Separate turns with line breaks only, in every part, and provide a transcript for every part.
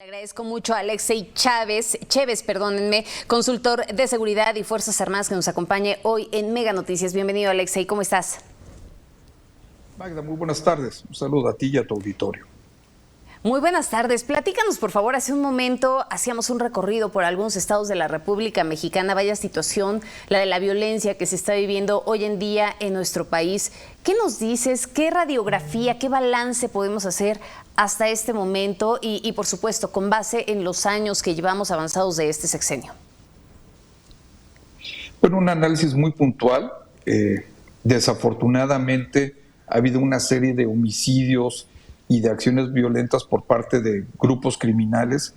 Le agradezco mucho a Alexei Chévez, perdónenme, consultor de seguridad y Fuerzas Armadas, que nos acompañe hoy en Mega Noticias. Bienvenido, Alexei, ¿cómo estás?
Magda, muy buenas tardes. Un saludo a ti y a tu auditorio.
Muy buenas tardes. Platícanos, por favor. Hace un momento hacíamos un recorrido por algunos estados de la República Mexicana. Vaya situación, la de la violencia que se está viviendo hoy en día en nuestro país. ¿Qué nos dices? ¿Qué radiografía, qué balance podemos hacer hasta este momento? Y por supuesto, con base en los años que llevamos avanzados de este sexenio.
Bueno, un análisis muy puntual. Desafortunadamente ha habido una serie de homicidios y de acciones violentas por parte de grupos criminales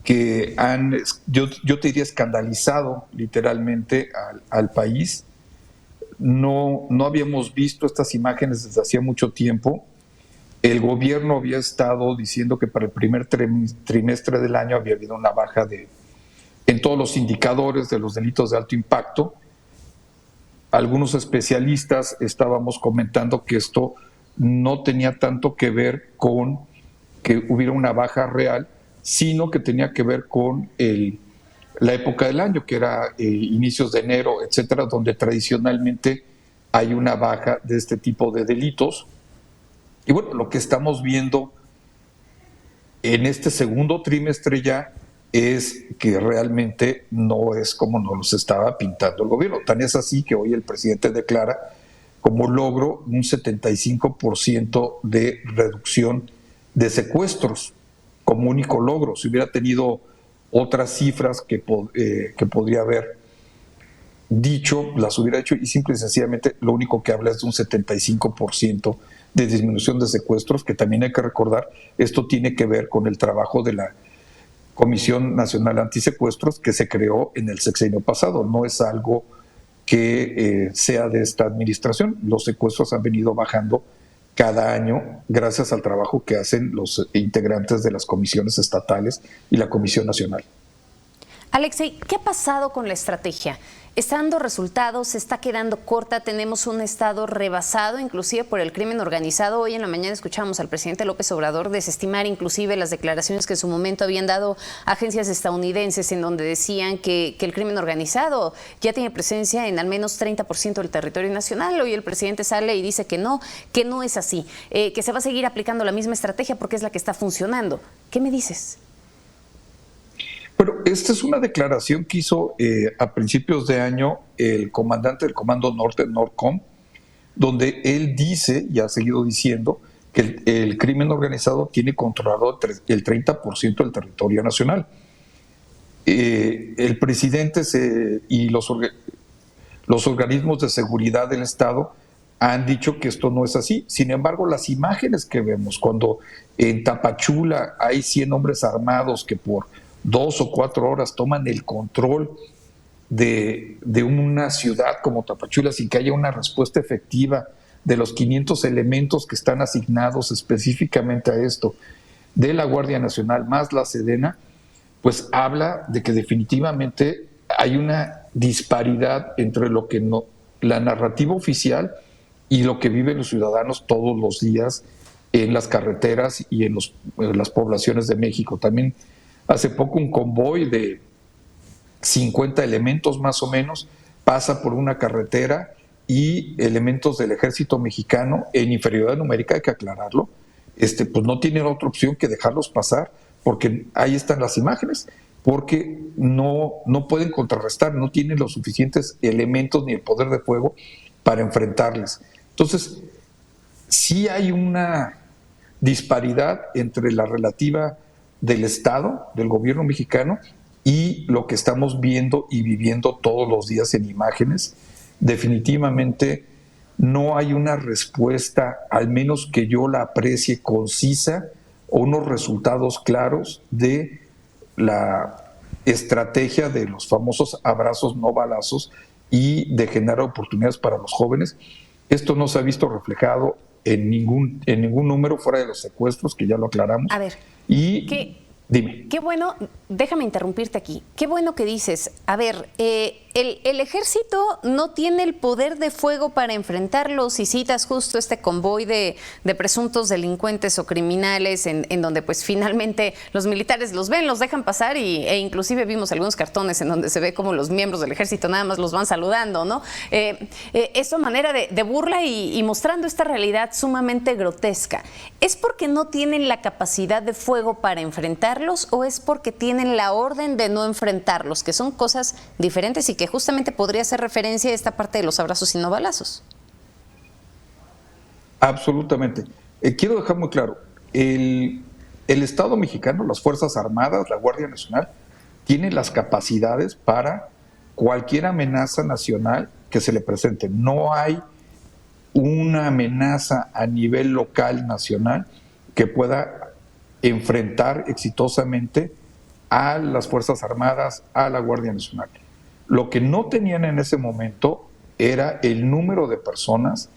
que han, yo te diría, escandalizado literalmente al país. No habíamos visto estas imágenes desde hacía mucho tiempo. El gobierno había estado diciendo que para el primer trimestre del año había habido una baja en todos los indicadores de los delitos de alto impacto. Algunos especialistas estábamos comentando que esto no tenía tanto que ver con que hubiera una baja real, sino que tenía que ver con la época del año, que era inicios de enero, etcétera, donde tradicionalmente hay una baja de este tipo de delitos. Y bueno, lo que estamos viendo en este segundo trimestre ya es que realmente no es como nos los estaba pintando el gobierno. Tan es así que hoy el presidente declara como logro un 75% de reducción de secuestros, como único logro. Si hubiera tenido otras cifras que podría haber dicho, las hubiera hecho, y simple y sencillamente lo único que habla es de un 75% de disminución de secuestros, que también hay que recordar, esto tiene que ver con el trabajo de la Comisión Nacional Antisecuestros que se creó en el sexenio pasado, no es algo que sea de esta administración. Los secuestros han venido bajando cada año gracias al trabajo que hacen los integrantes de las comisiones estatales y la Comisión Nacional.
Alexei, ¿qué ha pasado con la estrategia? ¿Está dando resultados? ¿Se está quedando corta? ¿Tenemos un estado rebasado inclusive por el crimen organizado? Hoy en la mañana escuchamos al presidente López Obrador desestimar inclusive las declaraciones que en su momento habían dado agencias estadounidenses en donde decían que el crimen organizado ya tiene presencia en al menos 30% del territorio nacional. Hoy el presidente sale y dice que no es así, que se va a seguir aplicando la misma estrategia porque es la que está funcionando. ¿Qué me dices?
Bueno, esta es una declaración que hizo a principios de año el comandante del Comando Norte, NORCOM, donde él dice, y ha seguido diciendo, que el crimen organizado tiene controlado el 30% del territorio nacional. El presidente y los organismos de seguridad del Estado han dicho que esto no es así. Sin embargo, las imágenes que vemos cuando en Tapachula hay 100 hombres armados que por 2 o 4 horas toman el control de una ciudad como Tapachula sin que haya una respuesta efectiva de los 500 elementos que están asignados específicamente a esto, de la Guardia Nacional más la Sedena, pues habla de que definitivamente hay una disparidad entre lo que la narrativa oficial y lo que viven los ciudadanos todos los días en las carreteras y en las poblaciones de México. También hace poco un convoy de 50 elementos más o menos pasa por una carretera y elementos del ejército mexicano en inferioridad numérica, hay que aclararlo, pues no tienen otra opción que dejarlos pasar, porque ahí están las imágenes, porque no pueden contrarrestar, no tienen los suficientes elementos ni el poder de fuego para enfrentarles. Entonces, sí hay una disparidad entre la relativa del Estado, del gobierno mexicano, y lo que estamos viendo y viviendo todos los días en imágenes. Definitivamente no hay una respuesta, al menos que yo la aprecie, concisa, o unos resultados claros de la estrategia de los famosos abrazos no balazos y de generar oportunidades para los jóvenes. Esto no se ha visto reflejado en ningún número fuera de los secuestros, que ya lo aclaramos.
A ver,
y
¿qué
Dime.
Qué bueno, déjame interrumpirte aquí. Qué bueno que dices, a ver, el ejército no tiene el poder de fuego para enfrentarlos, y citas justo este convoy de presuntos delincuentes o criminales en donde pues finalmente los militares los ven, los dejan pasar e inclusive vimos algunos cartones en donde se ve como los miembros del ejército nada más los van saludando, ¿no? Esto a manera de burla y mostrando esta realidad sumamente grotesca. ¿Es porque no tienen la capacidad de fuego para enfrentarlos o es porque tienen la orden de no enfrentarlos, que son cosas diferentes y que justamente podría hacer referencia a esta parte de los abrazos y no balazos?
Absolutamente. Quiero dejar muy claro, el Estado mexicano, las Fuerzas Armadas, la Guardia Nacional, tiene las capacidades para cualquier amenaza nacional que se le presente. No hay una amenaza a nivel local, nacional, que pueda enfrentar exitosamente a las Fuerzas Armadas, a la Guardia Nacional. Lo que no tenían en ese momento era el número de personas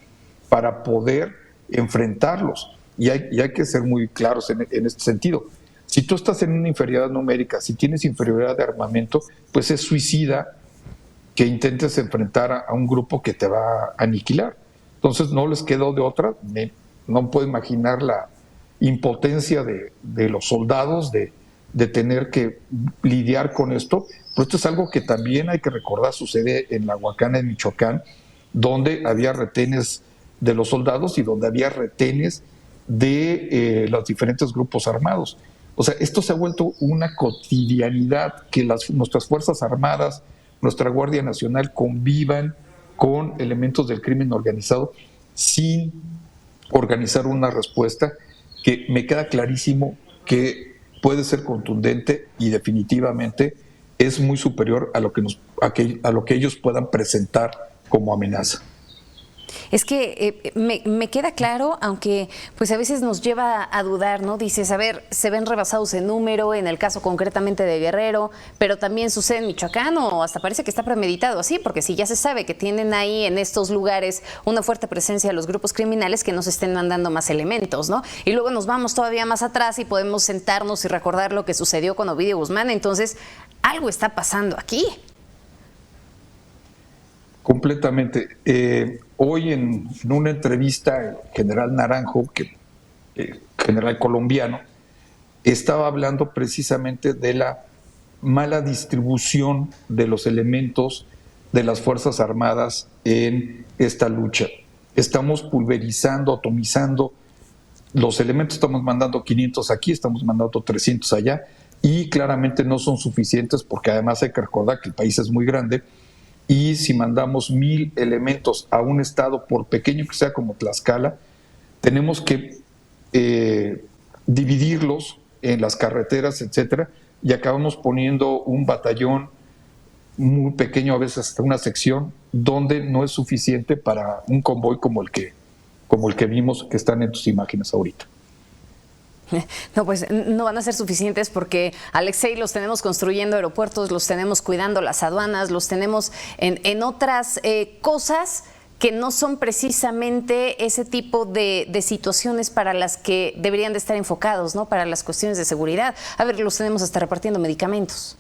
para poder enfrentarlos. Y hay que ser muy claros en este sentido. Si tú estás en una inferioridad numérica, si tienes inferioridad de armamento, pues es suicida que intentes enfrentar a un grupo que te va a aniquilar. Entonces no les quedó de otra. No puedo imaginar la impotencia de los soldados de tener que lidiar con esto. Pero esto es algo que también hay que recordar, sucede en la Huacana, en Michoacán, donde había retenes de los soldados y donde había retenes de los diferentes grupos armados. O sea, esto se ha vuelto una cotidianidad, que nuestras Fuerzas Armadas, nuestra Guardia Nacional convivan con elementos del crimen organizado sin organizar una respuesta que me queda clarísimo que puede ser contundente y definitivamente es muy superior a lo que ellos puedan presentar como amenaza.
Es que me queda claro, aunque pues a veces nos lleva a dudar, ¿no? Dices, a ver, se ven rebasados en número, en el caso concretamente de Guerrero, pero también sucede en Michoacán, o hasta parece que está premeditado así, porque si ya se sabe que tienen ahí en estos lugares una fuerte presencia de los grupos criminales, que nos estén mandando más elementos, ¿no? Y luego nos vamos todavía más atrás y podemos sentarnos y recordar lo que sucedió con Ovidio Guzmán. Entonces, algo está pasando aquí.
Completamente. Hoy en una entrevista, el general Naranjo, general colombiano, estaba hablando precisamente de la mala distribución de los elementos de las Fuerzas Armadas en esta lucha. Estamos pulverizando, atomizando los elementos, estamos mandando 500 aquí, estamos mandando 300 allá, y claramente no son suficientes porque además hay que recordar que el país es muy grande. Y si mandamos 1,000 elementos a un estado, por pequeño que sea como Tlaxcala, tenemos que dividirlos en las carreteras, etcétera, y acabamos poniendo un batallón muy pequeño, a veces hasta una sección, donde no es suficiente para un convoy como el que vimos que están en tus imágenes ahorita.
No, pues no van a ser suficientes porque, Alexei, los tenemos construyendo aeropuertos, los tenemos cuidando las aduanas, los tenemos en otras cosas que no son precisamente ese tipo de situaciones para las que deberían de estar enfocados, ¿no? Para las cuestiones de seguridad. A ver, los tenemos hasta repartiendo medicamentos.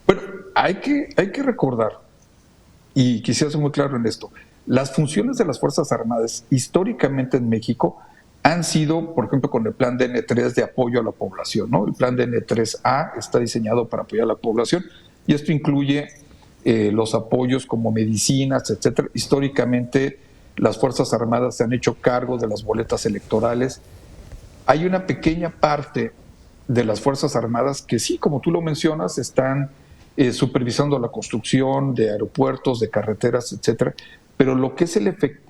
Bueno, hay que recordar, y quisiera ser muy claro en esto, las funciones de las Fuerzas Armadas históricamente en México han sido, por ejemplo, con el plan DN3 de apoyo a la población, ¿no? El plan DN3A está diseñado para apoyar a la población y esto incluye los apoyos como medicinas, etcétera. Históricamente, las Fuerzas Armadas se han hecho cargo de las boletas electorales. Hay una pequeña parte de las Fuerzas Armadas que sí, como tú lo mencionas, están supervisando la construcción de aeropuertos, de carreteras, etcétera. Pero lo que es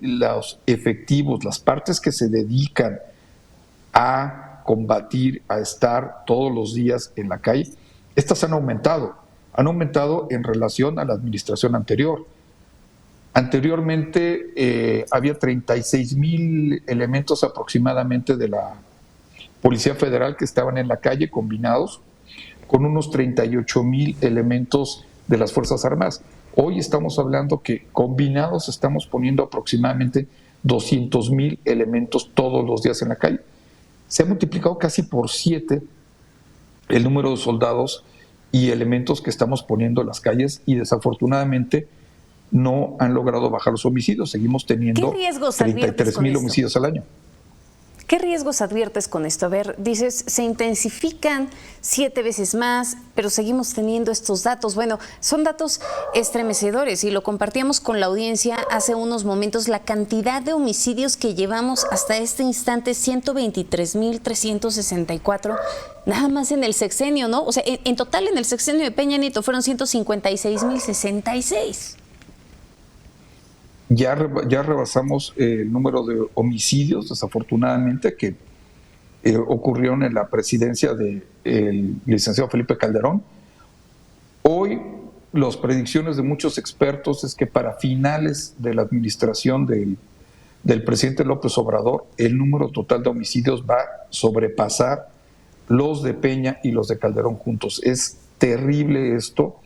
los efectivos, las partes que se dedican a combatir, a estar todos los días en la calle, estas han aumentado en relación a la administración anterior. Anteriormente había 36,000 elementos aproximadamente de la Policía Federal que estaban en la calle combinados con unos 38,000 elementos de las Fuerzas Armadas. Hoy estamos hablando que combinados estamos poniendo aproximadamente 200,000 elementos todos los días en la calle. se ha multiplicado casi por 7 el número de soldados y elementos que estamos poniendo en las calles, y desafortunadamente no han logrado bajar los homicidios. Seguimos teniendo 33,000 homicidios al año.
¿Qué riesgos adviertes con esto? A ver, dices, se intensifican 7 veces más, pero seguimos teniendo estos datos. Bueno, son datos estremecedores y lo compartíamos con la audiencia hace unos momentos. La cantidad de homicidios que llevamos hasta este instante, 123,364, nada más en el sexenio, ¿no? O sea, en total en el sexenio de Peña Nieto fueron 156,066.
Ya rebasamos el número de homicidios, desafortunadamente, que ocurrieron en la presidencia del licenciado Felipe Calderón. Hoy, las predicciones de muchos expertos es que para finales de la administración del presidente López Obrador, el número total de homicidios va a sobrepasar los de Peña y los de Calderón juntos. Es terrible esto.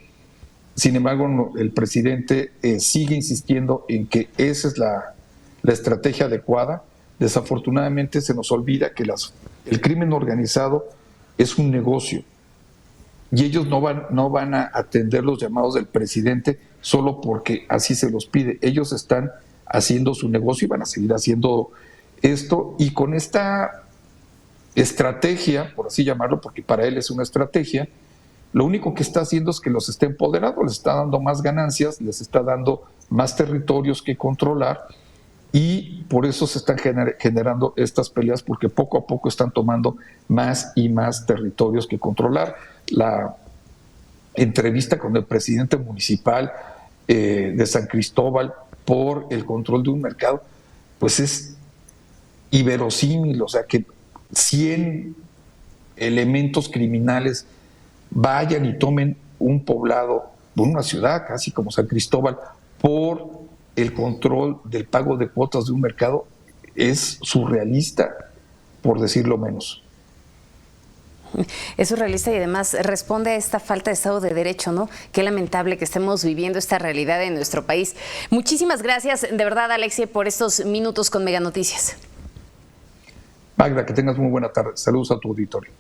Sin embargo, el presidente sigue insistiendo en que esa es la estrategia adecuada. Desafortunadamente se nos olvida que el crimen organizado es un negocio y ellos no van a atender los llamados del presidente solo porque así se los pide. Ellos están haciendo su negocio y van a seguir haciendo esto, y con esta estrategia, por así llamarlo, porque para él es una estrategia, lo único que está haciendo es que los esté empoderando, les está dando más ganancias, les está dando más territorios que controlar, y por eso se están generando estas peleas, porque poco a poco están tomando más y más territorios que controlar. La entrevista con el presidente municipal de San Cristóbal por el control de un mercado, pues es inverosímil. O sea, que 100 elementos criminales vayan y tomen un poblado, una ciudad casi como San Cristóbal, por el control del pago de cuotas de un mercado, es surrealista, por decirlo menos.
Es surrealista y además responde a esta falta de Estado de Derecho, ¿no? Qué lamentable que estemos viviendo esta realidad en nuestro país. Muchísimas gracias, de verdad, Alexei, por estos minutos con Mega Noticias.
Magda, que tengas muy buena tarde. Saludos a tu auditorio.